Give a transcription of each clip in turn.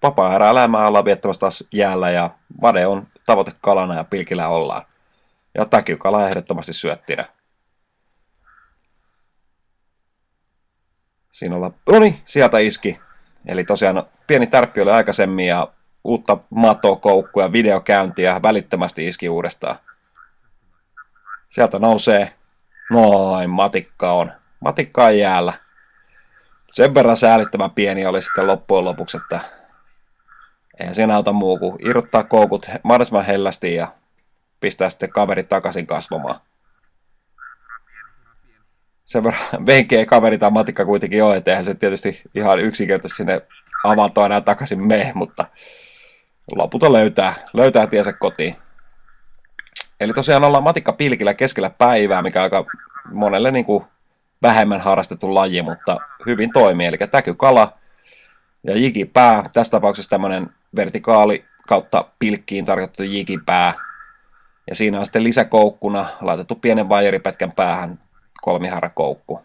vapaa-elämää ollaan viettämässä taas jäällä ja vade on tavoitekalana ja pilkillä ollaan. Ja täkykala ehdottomasti syöttinä. Siinä ollaan, no niin, sieltä iski. Eli tosiaan pieni tärppi oli aikaisemmin ja uutta matokoukkuja, videokäyntiä ja välittömästi iski uudestaan. Sieltä nousee, noin, matikka on jäällä. Sen verran säälittävän pieni oli sitten loppujen lopuksi, että eihän siinä auta muu kuin irrottaa koukut mahdollisimman hellästi ja pistää sitten kaverit takaisin kasvamaan. Sen verran venkeä kaveri tai matikka kuitenkin on, että eihän se tietysti ihan yksinkertaisesti sinne avantoon enää takaisin mene, mutta lopulta löytää tiensä kotiin. Eli tosiaan ollaan matikkapilkillä keskellä päivää, mikä aika monelle niin kuin vähemmän harrastettu laji, mutta hyvin toimii. Eli täkykala ja jikipää, tässä tapauksessa tämmöinen vertikaali kautta pilkkiin tarkoitettu jikipää. Ja siinä on sitten lisäkoukkuna laitettu pienen vaijeripätkän päähän kolmihaarakoukku.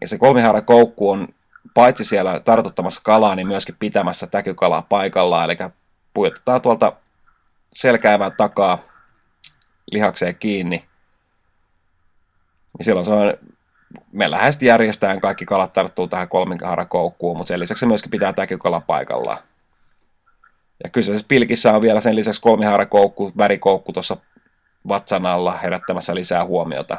Ja se kolmihaarakoukku on paitsi siellä tartuttamassa kalaa, niin myöskin pitämässä täkykalaa paikallaan. Eli pujotetaan tuolta selkäävän takaa lihakseen kiinni. Ja silloin se on, me läheisesti järjestään kaikki kalat tarttuu tähän kolmihaarakoukkuun, mutta sen lisäksi se myöskin pitää täkykala paikallaan. Ja kyseisessä pilkissä on vielä sen lisäksi kolmihaarakoukku, värikoukku tuossa vatsan alla herättämässä lisää huomiota.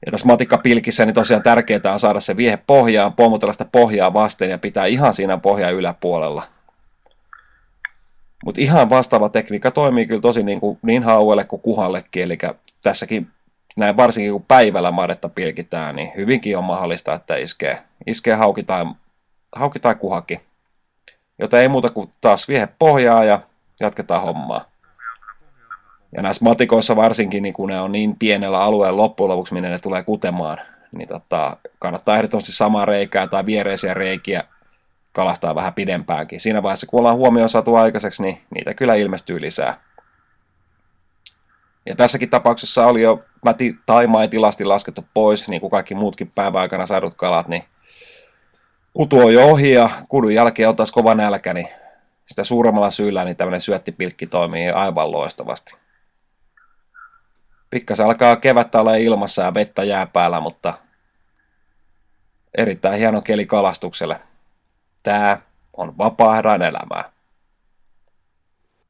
Ja tässä matikkapilkissä niin tosiaan tärkeää on saada se viehe pohjaan, pommutella sitä pohjaa vasten ja pitää ihan siinä pohjan yläpuolella. Mutta ihan vastaava tekniikka toimii kyllä tosi niin hauelle kuin kuhallekin, eli tässäkin näin varsinkin kun päivällä madetta pilkitään, niin hyvinkin on mahdollista, että iskee hauki tai kuhakin. Joten ei muuta kuin taas viehe pohjaa ja jatketaan hommaa. Ja näissä matikoissa varsinkin, niin kun ne on niin pienellä alueella loppujen lopuksi, minne ne tulee kutemaan, niin kannattaa ehdottomasti samaa reikää tai viereisiä reikiä kalastaa vähän pidempäänkin. Siinä vaiheessa, kun ollaan huomioon saatu aikaiseksi, niin niitä kyllä ilmestyy lisää. Ja tässäkin tapauksessa oli jo tilasti laskettu pois, niin kuin kaikki muutkin päivän aikana saadut kalat, niin kutu on jo ohi ja kudun jälkeen on taas kova nälkä, niin sitä suuremmalla syyllä niin tämmöinen syöttipilkki toimii aivan loistavasti. Pikkasen alkaa kevättä olla ilmassa ja vettä jää päällä, mutta erittäin hieno keli kalastukselle. Tää on vapaa-elämää.